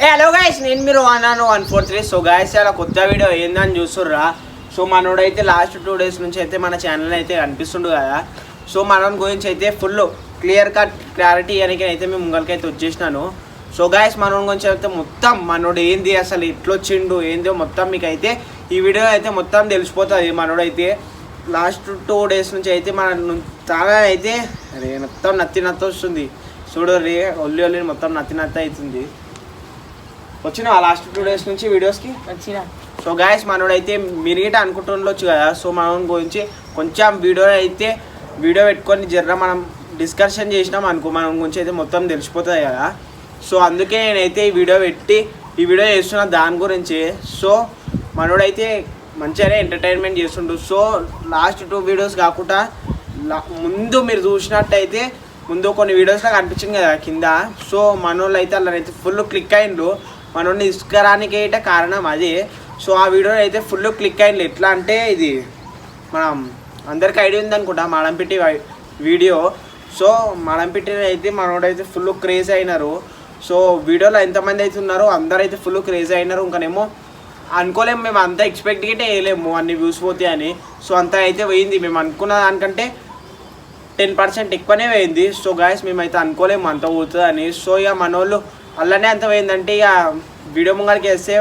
Hello guys, నేను మీరు 143. So guys, అలా కొత్త వీడియో ఏందని చూస్తుర్రా. సో మనోడైతే లాస్ట్ 2 days నుంచి అయితే మన ఛానల్ అయితే కనిపిస్తుండు కదా. సో మన గురించి అయితే ఫుల్ క్లియర్ కట్ క్లారిటీ అని అయితే మేము ముంగలకైతే వచ్చేసినాను. సో గైస్, మన గురించి అయితే మొత్తం మనోడు ఏంది, అసలు ఎట్లొచ్చిండు ఏందో మొత్తం మీకు అయితే ఈ వీడియో అయితే మొత్తం తెలిసిపోతుంది. మనోడైతే లాస్ట్ 2 days నుంచి అయితే మన చాలా అయితే అరే మొత్తం నత్తి వస్తుంది. చూడు రే, ఒల్లి మొత్తం నత్తి అవుతుంది. వచ్చిన లాస్ట్ 2 days నుంచి వీడియోస్కి వచ్చిన. సో గాయస్, మనోడైతే మిరిగిట అనుకుంటుండొచ్చు కదా. సో మన గురించి కొంచెం వీడియో పెట్టుకొని జర్ర మనం డిస్కషన్ చేసినాం అనుకో, మన గురించి అయితే మొత్తం తెలిసిపోతుంది కదా. సో అందుకే నేనైతే ఈ వీడియో చేస్తున్నా దాని గురించి. సో మనోడైతే మంచిగానే ఎంటర్టైన్మెంట్ చేస్తుండు. సో లాస్ట్ 2 videos కాకుండా ముందు మీరు చూసినట్టయితే ముందు కొన్ని వీడియోస్లో కనిపించింది కదా కింద. సో మనోళ్ళు అయితే అలా ఫుల్ క్లిక్ అయిండ్రు. మనోడిని తీసుకురానికి అయితే కారణం అదే. సో ఆ వీడియో అయితే ఫుల్ క్లిక్ అయింది. ఎట్లా అంటే ఇది మనం అందరికి ఐడియా ఉంది అనుకుంటా, మడంపిట్టి వీడియో. సో మడంపిట్టి అయితే మనోడైతే ఫుల్ క్రేజ్ అయినారు. సో వీడియోలో ఎంతమంది అయితే ఉన్నారో అందరూ అయితే ఫుల్ క్రేజ్ అయినారు. ఇంకానేమో అనుకోలేము, మేము అంతా ఎక్స్పెక్ట్ గిట్టే వేయలేము అన్ని వ్యూస్ పోతాయి అని. సో అంత అయితే పోయింది. మేము అనుకున్న దానికంటే 10% ఎక్కువనే పోయింది. సో గాయస్, మేమైతే అనుకోలేము అంత పోతుంది అని. సో ఇక మనోళ్ళు అలానే అంత పోయిందంటే ఇక వీడియో ముంగడికి వేస్తే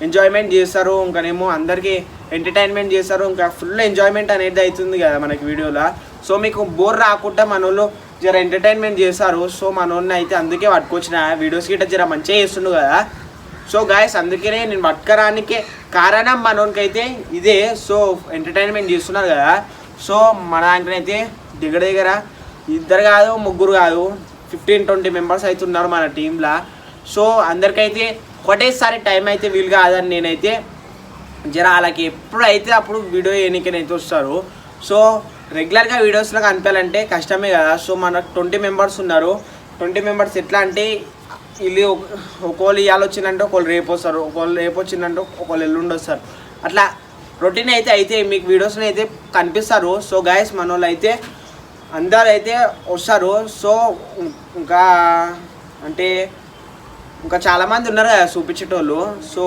ఎంజాయ్మెంట్ చేస్తారు, ఇంకానేమో అందరికీ ఎంటర్టైన్మెంట్ చేస్తారు, ఇంకా ఫుల్ ఎంజాయ్మెంట్ అనేది అవుతుంది కదా మనకి వీడియోలో. సో మీకు బోర్ రాకుండా మనోళ్ళు జర ఎంటర్టైన్మెంట్ చేస్తారు. సో మనోళ్ళని అయితే అందుకే పట్టుకొచ్చిన వీడియోస్ గిట్ట జర మంచిగా చేస్తుండు కదా. సో గాయస్, అందుకనే నేను పట్టుకరానికే కారణం మనోనికి అయితే ఇదే. సో ఎంటర్టైన్మెంట్ చేస్తున్నారు కదా. సో మన దాంట్లోనైతే దగ్గర 2 కాదు 3 కాదు 15-20 మెంబర్స్ అయితే ఉన్నారు మన టీంలో. సో అందరికైతే ఒకటేసారి టైం అయితే వీలు కాదని నేనైతే జర వాళ్ళకి ఎప్పుడైతే అప్పుడు వీడియో ఎన్నికనైతే వస్తారు. సో రెగ్యులర్గా వీడియోస్లో కనిపించాలంటే కష్టమే కదా. సో మనకు 20 మెంబర్స్ ఉన్నారు. 20 మెంబర్స్ ఎట్లా అంటే వీళ్ళు ఒకళ్ళు ఇవాళ వచ్చిందంటే ఒకళ్ళు రేపు వస్తారు, ఒకళ్ళు రేపు వచ్చిందంటే ఒకళ్ళు ఎల్లుండి వస్తారు. అట్లా రొటీన్ అయితే మీకు వీడియోస్ని అయితే కనిపిస్తారు. సో గాయస్, మన వాళ్ళు అయితే అందరు అయితే వస్తారు. సో ఇంకా అంటే ఇంకా చాలామంది ఉన్నారు కదా చూపించేటోళ్ళు. సో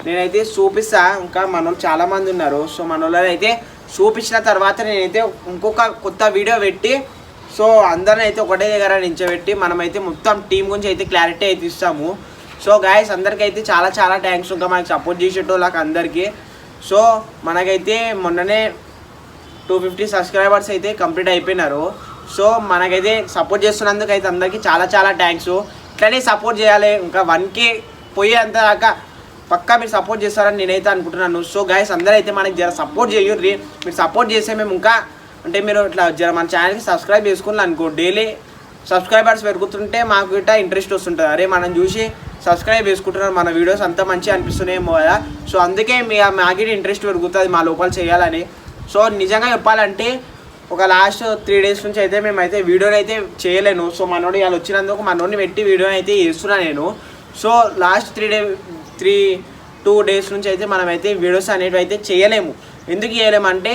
నేనైతే చూపిస్తా, ఇంకా మన వాళ్ళు చాలామంది ఉన్నారు. సో మన వాళ్ళు అయితే చూపించిన తర్వాత నేనైతే ఇంకొక కొత్త వీడియో పెట్టి సో అందరిని అయితే ఒకటే దగ్గర నించోబెట్టి మనమైతే మొత్తం టీం గురించి అయితే క్లారిటీ అయితే ఇస్తాము. సో గాయస్, అందరికైతే చాలా థ్యాంక్స్ ఇంకా మనకి సపోర్ట్ చేసేటోళ్ళకి అందరికీ. సో మనకైతే మొన్ననే 250 సబ్స్క్రైబర్స్ అయితే కంప్లీట్ అయిపోయినారు. సో మనకైతే సపోర్ట్ చేస్తున్నందుకు అయితే అందరికీ చాలా థ్యాంక్స్. ఇట్లనే సపోర్ట్ చేయాలి, ఇంకా 1K పోయేంత దాకా పక్కా మీరు సపోర్ట్ చేస్తారని నేనైతే అనుకుంటున్నాను. సో గాయస్, అందరూ అయితే మనకి జర సపోర్ట్ చేయరు. మీరు సపోర్ట్ చేస్తే మేము ఇంకా అంటే మీరు ఇట్లా జర మన ఛానల్కి సబ్స్క్రైబ్ చేసుకుని అనుకో, డైలీ సబ్స్క్రైబర్స్ పెరుగుతుంటే మాకు ఇట్లా ఇంట్రెస్ట్ వస్తుంటుంది. అరే మనం చూసి సబ్స్క్రైబ్ చేసుకుంటున్నారు, మన వీడియోస్ అంతా మంచిగా అనిపిస్తున్నాయేమో కదా. సో అందుకే మాకు ఇంట్రెస్ట్ పెరుగుతుంది మా లోపల చేయాలని. సో నిజంగా చెప్పాలంటే ఒక లాస్ట్ 3 days నుంచి అయితే మేమైతే వీడియోని అయితే చేయలేను. సో మనోడు ఇవాళ వచ్చినందుకు మనోడిని పెట్టి వీడియోని అయితే చేస్తున్నా నేను. సో లాస్ట్ 2 days నుంచి అయితే మనమైతే వీడియోస్ అనేవి అయితే చేయలేము. ఎందుకు చేయలేమంటే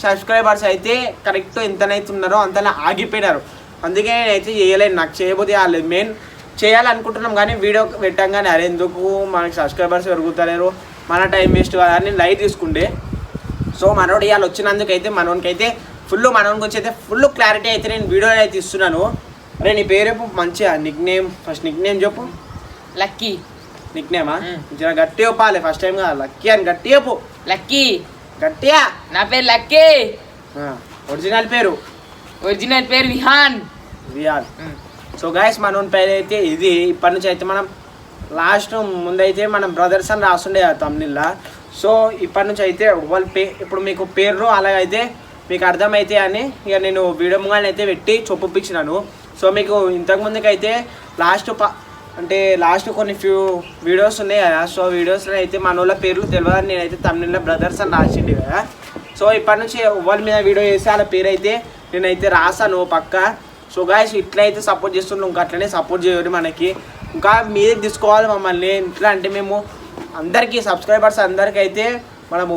సబ్స్క్రైబర్స్ అయితే కరెక్ట్ ఎంతనైతే ఉన్నారో అంతలా ఆగిపోయినారు. అందుకే నేనైతే చేయలేను, నాకు చేయబోతే వాళ్ళది మెయిన్ చేయాలనుకుంటున్నాం. కానీ వీడియో పెట్టంగానే అరే ఎందుకు మనకి సబ్స్క్రైబర్స్ పెరుగుతలేరు, మన టైం వేస్ట్ కదా అని లైట్ తీసుకుంటే. సో మనోడు ఇవాళ వచ్చినందుకైతే మనోనికైతే మనోని గురించి అయితే ఫుల్ క్లారిటీ అయితే నేను వీడియో అయితే ఇస్తున్నాను. అరే నీ పేరు చెప్పు మంచిగా, ఫస్ట్ నిక్ నేమ్ చెప్పు. లక్కీ. నిక్ నేమా? జర గట్టి చెప్పాలి, ఫస్ట్ టైం కదా. లక్కీ అని గట్టి చెప్పు. లక్కీ గట్టిగా. నా పేరు లక్కీ. ఒరిజినల్ పేరు విహాన్. సో గాయస్, మనోని పేరు అయితే ఇది. ఇప్పటి నుంచి అయితే మనం లాస్ట్ ముందైతే మనం బ్రదర్స్ అని రాస్తుండే తమిళ. సో ఇప్పటి నుంచి అయితే వాళ్ళ ఇప్పుడు మీకు పేరు అలాగైతే మీకు అర్థమైతే అని ఇక నేను వీడియో ముంగానే అయితే పెట్టి చూపించినాను. సో మీకు ఇంతకుముందుకైతే లాస్ట్ కొన్ని ఫ్యూ వీడియోస్ ఉన్నాయి కదా. సో వీడియోస్లో అయితే మన వాళ్ళ పేర్లు తెలియదని నేనైతే తమిళ బ్రదర్స్ అని రాసిండి కదా. సో ఇప్పటి నుంచి వాళ్ళ మీద వీడియో చేసి వాళ్ళ పేరు అయితే నేనైతే రాసాను పక్క. సో గాయస్, ఇట్లయితే సపోర్ట్ చేస్తున్నాం, ఇంకా అట్లనే సపోర్ట్ చేయాలి మనకి. ఇంకా మీరే తీసుకోవాలి మమ్మల్ని. ఇట్లా అంటే మేము అందరికీ సబ్స్క్రైబర్స్ అందరికైతే మనము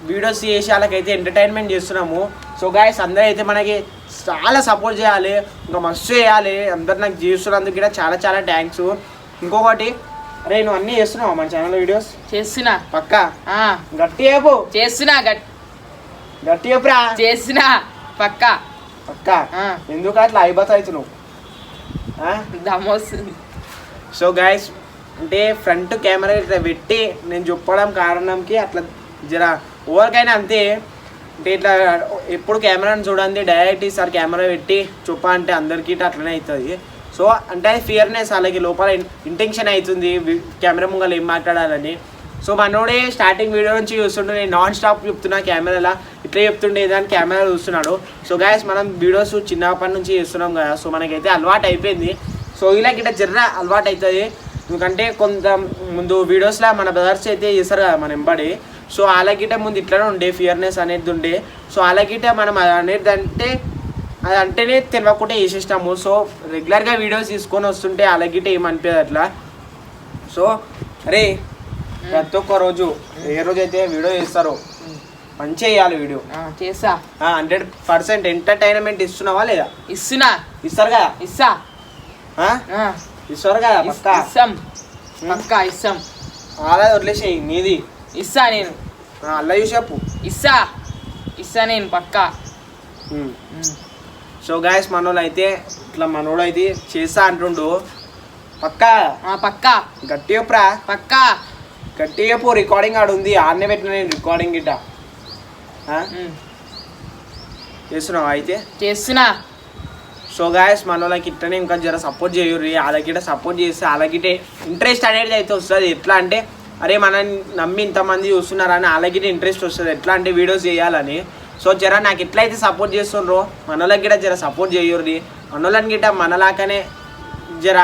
వీడియోస్ చేసి వాళ్ళకైతే ఎంటర్టైన్మెంట్ చేస్తున్నాము. సో గాయస్, అందరూ అయితే మనకి చాలా సపోర్ట్ చేయాలి, ఇంకా మస్తు చేయాలి. అందరు నాకు చేస్తున్నందుకు కూడా చాలా థ్యాంక్స్. ఇంకొకటి అరే నువ్వు అన్నీ చేస్తున్నావు మన ఛానల్ వీడియోస్ చేస్తున్నా పక్కా ఆ, గట్టి చెప్పు చేస్తున్నా గట్టి చెప్పురా చేస్తున్నా పక్కా పక్కా ఆ. ఎందుకు అట్లా అయిపోతా అవుతున్నావు దమ్మొస్తుంది. సో గైస్ అంటే ఫ్రంట్ కెమెరా ఇట్లా పెట్టి నేను చెప్పడం కారణంకి అట్లా జర ఎవరికైనా అంతే అంటే ఇట్లా ఎప్పుడు కెమెరాని చూడండి డైరెక్ట్ ఈసారి కెమెరా పెట్టి చూప అంటే అందరికీ ఇట్లా అట్లనే అవుతుంది. సో అంటే అది ఫియర్నెస్ అలాగే లోపల ఇంటెన్షన్ అవుతుంది కెమెరా ముంగలు ఏం మాట్లాడాలని. సో మనోడే స్టార్టింగ్ వీడియో నుంచి చూస్తుంటే నేను నాన్ స్టాప్ చెప్తున్నా కెమెరాలా ఇట్లా చెప్తుండే ఏదైనా కెమెరా చూస్తున్నాడు. సో గైస్ మనం వీడియోస్ చిన్నప్పటి నుంచి చేస్తున్నాం కదా, సో మనకైతే అలవాటు అయిపోయింది. సో ఇలా గిట్ట జర్ర అలవాటు అవుతుంది. ఎందుకంటే కొంత ముందు వీడియోస్లో మన బ్రదర్స్ అయితే చేస్తారు కదా మన ఎంబడి. సో అలాగిట ముందు ఇట్లనే ఉండే ఫియర్నెస్ అనేది ఉండే. సో అలాగిట మనం అనేది అంటే అది అంటేనే తెలియకుండా చేసేసినాము. సో రెగ్యులర్గా వీడియోస్ తీసుకొని వస్తుంటే అలాగిట ఏమనిపించదు అట్లా. సో అరే ప్రతి ఒక్క రోజు ఏ రోజు అయితే వీడియో చేస్తారో మంచిగా చేయాలి వీడియో. చేస్తా 100% ఎంటర్టైన్మెంట్ ఇస్తున్నావా లేదా? ఇస్తున్నా. ఇస్తారు కదా? ఇస్తా. ఇస్తారు కదా? పక్కా ఇస్తాం. పక్కా ఇస్తాం. అలా వదిలేసేయి నీది. ఇస్తా నేను. అలా చూసి చెప్పు. ఇస్తా నేను పక్కా. సో గాయస్ మనోళ్ళు అయితే ఇట్లా మనోడు అయితే చేస్తా అంటుండు. పక్కా పక్కా గట్టి చెప్పురా. పక్కా గట్టి చెప్పు. రికార్డింగ్ ఆడు ఉంది ఆడనే పెట్టిన నేను రికార్డింగ్ గిట్ట చేస్తున్నావా అయితే? చేస్తున్నా. సో గాయస్ మనోళ్ళకి ఇట్లనే ఇంకా జర సపోర్ట్ చేయరు. వాళ్ళకిట సపోర్ట్ చేస్తే వాళ్ళకిటే ఇంట్రెస్ట్ అనేది అయితే వస్తుంది. ఎట్లా అంటే అరే మనని నమ్మి ఇంతమంది చూస్తున్నారని వాళ్ళకిటే ఇంట్రెస్ట్ వస్తుంది. ఎట్లా అంటే వీడియోస్ చేయాలని. సో జర నాకు ఎట్లయితే సపోర్ట్ చేస్తుండ్రో మనోళ్ళకి గిట్ట జర సపోర్ట్ చేయరు. మనోళ్ళని గిట్ట మనలాకనే జర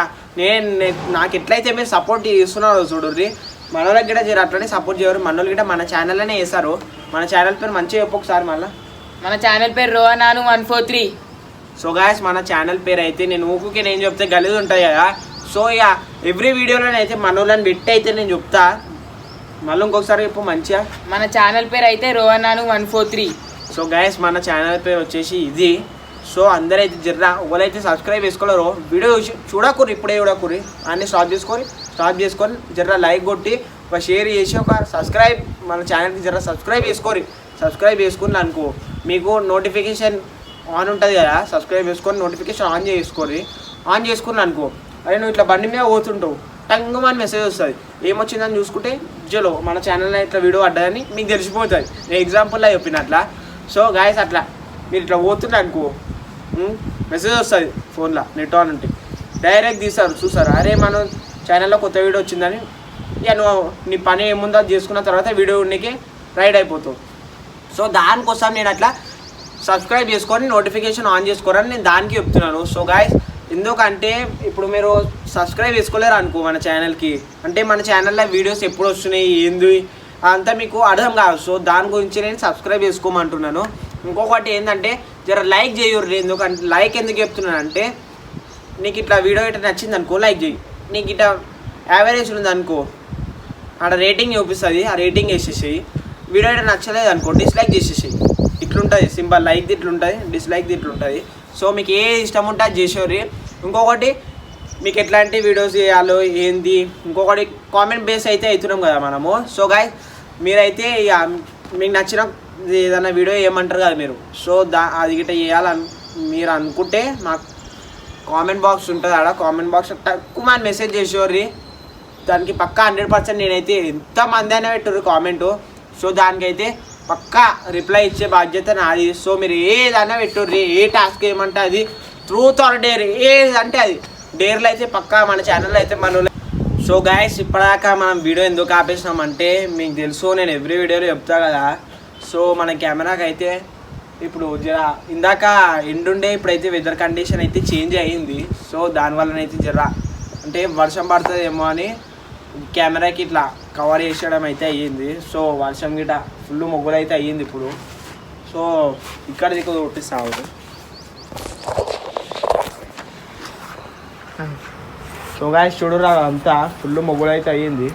నాకు ఎట్లయితే మీరు సపోర్ట్ చేస్తున్నారో చూడుర్రి మనోళ్ళకి గిట్ట జర అట్లనే సపోర్ట్ చేయరు. మనోళ్ళు గిట్ట మన ఛానల్లోనే వేస్తారు. మన ఛానల్ పేరు మంచిగా చెప్పు ఒకసారి మళ్ళీ. మన ఛానల్ పేరు రోహనాను 143. సో గాయస్ మన ఛానల్ పేరు అయితే నేను ఊకుకే నేను చెప్తే గలీజ్ ఉంటుంది కదా. సో ఇక ఎవ్రీ వీడియోలోనైతే మనోళ్ళని పెట్టి అయితే నేను చెప్తా. మళ్ళీ ఇంకొకసారి చెప్పు మంచిగా. మన ఛానల్ పేరు అయితే రోహనాను 143. సో గాయస్ మన ఛానల్ పేరు వచ్చేసి ఇది. సో అందరైతే జర్రా ఎవరైతే సబ్స్క్రైబ్ చేసుకోలేరో వీడియో చూడకూరి ఇప్పుడే చూడకూరి అన్నీ స్టాప్ చేసుకొని జర్రా లైక్ కొట్టి ఒక షేర్ చేసి ఒక సబ్స్క్రైబ్ మన ఛానల్కి జర్రా సబ్స్క్రైబ్ చేసుకుని అనుకో మీకు నోటిఫికేషన్ ఆన్ ఉంటుంది కదా. సబ్స్క్రైబ్ చేసుకొని నోటిఫికేషన్ ఆన్ చేసుకుని అనుకో అరే నువ్వు ఇట్లా బండి మీద పోతుంటావు టంగు అని మెసేజ్ వస్తుంది. ఏమొచ్చిందని చూసుకుంటే జలో మన ఛానల్లో ఇట్లా వీడియో పడ్డదని మీకు తెలిసిపోతుంది. నేను ఎగ్జాంపుల్లో చెప్పినట్లా. సో గాయస్ అట్లా మీరు ఇట్లా పోతుంటే అనుకో మెసేజ్ వస్తుంది ఫోన్లో నెట్ ఆన్ ఉంటే డైరెక్ట్ చూస్తారు అరే మనం ఛానల్లో కొత్త వీడియో వచ్చిందని. ఇక నువ్వు నీ పని ఏముందో అది చేసుకున్న తర్వాత వీడియో ఉండేకి రైడ్ అయిపోతావు. సో దానికోసం నేను అట్లా సబ్స్క్రైబ్ చేసుకొని నోటిఫికేషన్ ఆన్ చేసుకోరని నేను దానికి చెప్తున్నాను. సో గాయస్ ఎందుకంటే ఇప్పుడు మీరు సబ్స్క్రైబ్ చేసుకోలేరు అనుకో మన ఛానల్కి అంటే మన ఛానల్లో వీడియోస్ ఎప్పుడు వస్తున్నాయి ఏంది అంతా మీకు అర్థం కాదు. సో దాని గురించి నేను సబ్స్క్రైబ్ చేసుకోమంటున్నాను. ఇంకొకటి ఏంటంటే జర లైక్ చేయరు. ఎందుకంటే లైక్ ఎందుకు చెప్తున్నాను అంటే నీకు ఇట్లా వీడియో ఇట్లా నచ్చింది అనుకో లైక్ చేయి. నీకు ఇట్లా యావరేజ్ ఉంది అనుకో అక్కడ రేటింగ్ చూపిస్తుంది. ఆ రేటింగ్ వేసేసేయి. వీడియో ఇట్లా నచ్చలేదు అనుకో డిస్లైక్ చేసేసేయి. ఇట్లుంటుంది సింబల్ లైక్ ఇట్లుంటుంది డిస్లైక్ ఇట్లుంటుంది. సో మీకు ఏ ఇష్టం ఉంటే అది చేసేవారు. ఇంకొకటి మీకు ఎట్లాంటి వీడియోస్ చేయాలో ఏంది ఇంకొకటి కామెంట్ బేస్ అయితే అవుతున్నాం కదా మనము. సో గాయస్ మీరైతే ఇక మీకు నచ్చిన ఏదైనా వీడియో ఏమంటారు కదా మీరు. సో అది గిట్ట చేయాలని మీరు అనుకుంటే మాకు కామెంట్ బాక్స్ ఉంటుంది ఆడ కామెంట్ బాక్స్ తక్కువ మంది మెసేజ్ చేసేవారు. దానికి పక్కా 100% నేనైతే ఎంతమంది అయినా పెట్టారు కామెంటు. సో దానికైతే పక్కా రిప్లై ఇచ్చే బాధ్యత నాది. సో మీరు ఏదైనా పెట్టుర్రి ఏ టాస్క్ ఏమంటే అది ట్రూత్ ఆర్ డేర్ ఏదంటే అది డేర్లు అయితే పక్కా మన ఛానల్లో అయితే మన. సో గాయస్ ఇప్పటిదాకా మనం వీడియో ఎందుకు ఆపేసినామంటే మీకు తెలుసు నేను ఎవ్రీ వీడియోలో చెప్తా కదా. సో మన కెమెరాకి అయితే ఇప్పుడు జర ఇందాక ఎండుండే ఇప్పుడైతే వెదర్ కండిషన్ అయితే చేంజ్ అయ్యింది. సో దానివల్లనైతే జర అంటే వర్షం పడుతుందేమో అని కెమెరాకి ఇట్లా కవర్ చేసేయడం అయితే అయ్యింది. సో వర్షం గిట్ట ఫుల్ మొగ్గులు అయితే అయ్యింది ఇప్పుడు. సో ఇక్కడ దిక్కు కొట్టిస్తాము. సో గాయస్ చూడురా అంతా ఫుల్ మొగ్గులు అయితే అయ్యింది.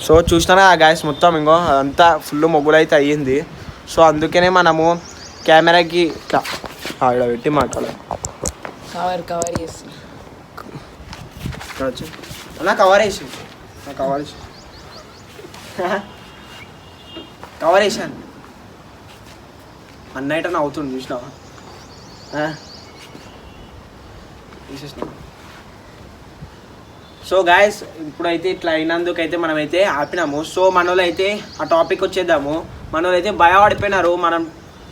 సో చూసినా గాయస్ మొత్తం ఇంకో అదంతా ఫుల్ మొగ్గులు అయితే అయ్యింది. సో అందుకనే మనము కెమెరాకి ఇట్లా ఇక్కడ పెట్టి మాట్లాడాలి. కవర్ చేసి ఇక్కడ వచ్చి అన్న కవర్ వేసి కవర్ వేసి కవర్ వేసాను అన్నైట అవుతుంది చూసినావా తీసేసినా. సో గాయస్ ఇప్పుడైతే ఇట్లా అయినందుకైతే మనమైతే ఆపినాము. సో మనోళ్ళు అయితే ఆ టాపిక్ వచ్చేద్దాము. మనోళ్ళు అయితే భయపడిపోయినారు. మనం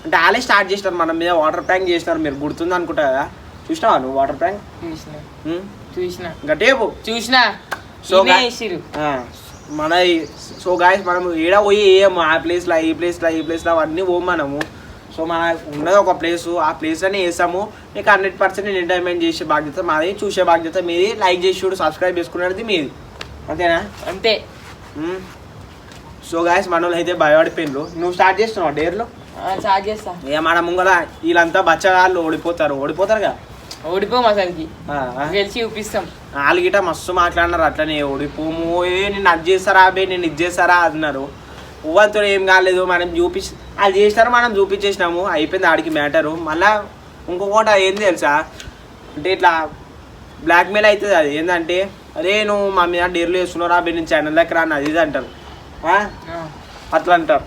అంటే వాళ్ళే స్టార్ట్ చేసినారు మన మీద వాటర్ ప్రాంక్ చేసినారు. మీరు గుర్తుంది అనుకుంటా కదా, చూసినావా నువ్వు వాటర్ ప్రాంక్? చూసిన గట్టేపు చూసిన. సో మన సో గాయస్ మనం ఏడ పోయి వేయము ఆ ప్లేస్లో ఈ ప్లేస్లో అవన్నీ పోము మనము. సో మన ఉన్నది ఒక ప్లేసు, ఆ ప్లేస్లోనే వేసాము. మీకు 100% ఎంటర్టైన్మెంట్ చేసే బాధ్యత మాది, చూసే బాధ్యత మీది. లైక్ చేసి చూడు, సబ్స్క్రైబ్ చేసుకునేది మీది, అంతేనా? అంతే. సో గాయస్ మన వాళ్ళు అయితే భయపడిపోయినరు. నువ్వు స్టార్ట్ చేస్తున్నావు డేర్లో? స్టార్ట్ చేస్తా. ఇక మన ముంగల వీళ్ళంతా బచ్చగాళ్ళు ఓడిపోతారుగా. ఓడిపోము అసలుకి, గెలిచి చూపిస్తాం. వాళ్ళు గిట మస్తు మాట్లాడినారు అట్లనే, ఓడిపోము నేను అది చేస్తారా అబ్బాయి నేను ఇది చేస్తారా అన్నారు. ఊవంతో ఏం కాలేదు, మనం అది చేసినారు, మనం చూపించేసినాము, అయిపోయింది ఆడికి మ్యాటరు. మళ్ళా ఇంకొకటి ఏంది తెలుసా, అంటే ఇట్లా బ్లాక్మెయిల్ అవుతుంది. అది ఏంటంటే అరే నువ్వు మా మీద డేర్లు వేస్తున్నావు రా నేను ఛానల్ దగ్గర అని అది ఇది అంటారు, అట్లా అంటారు.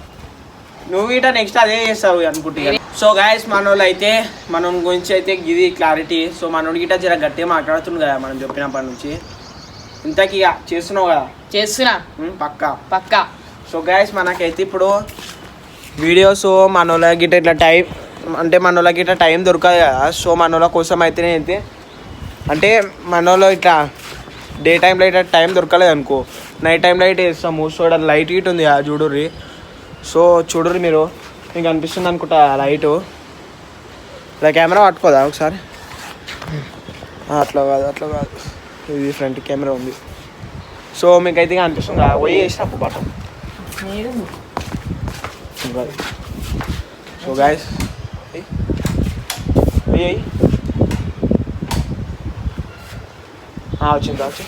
నువ్వు గిట నెక్స్ట్ అదే చేస్తావు అనుకుంటున్నా. సో గాయస్ మనోళ్ళు అయితే మనం గురించి అయితే ఇది క్లారిటీ. సో మనోడి గిట జర గట్టిగా మాట్లాడుతుంది కదా మనం చెప్పినప్పటి నుంచి. ఇంతకీ చేస్తున్నావు కదా? చేస్తున్నా పక్కా. సో గాయస్ మనకైతే ఇప్పుడు వీడియోస్ మనోళ్ళ గిట్ట ఇట్లా టైం అంటే మనోళ్ళ గిట్ట టైం దొరకదు కదా. సో మనోళ్ళ కోసం అయితేనే అయితే అంటే మనోళ్ళు ఇట్లా డే టైంలో ఇట్లా టైం దొరకలేదు అనుకో, నైట్ టైంలో అయితే వేస్తాము. సో ఇక్కడ లైట్ గిట్ ఉంది చూడుర్రి. సో చూడుర్రి మీరు, మీకు అనిపిస్తుంది అనుకుంటా లైటు. ఇలా కెమెరా పట్టుకోదా ఒకసారి? అట్లా కాదు ఇది ఫ్రంట్ కెమెరా ఉంది. సో మీకైతే అనిపిస్తుంది పోయి వేసినప్పుడు బటన్. సో గాయస్ వచ్చింది.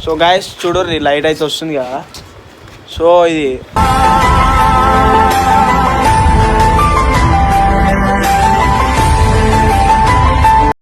సో గాయస్ చూడరు లైట్ అయితే వస్తుంది కదా. సో ఇది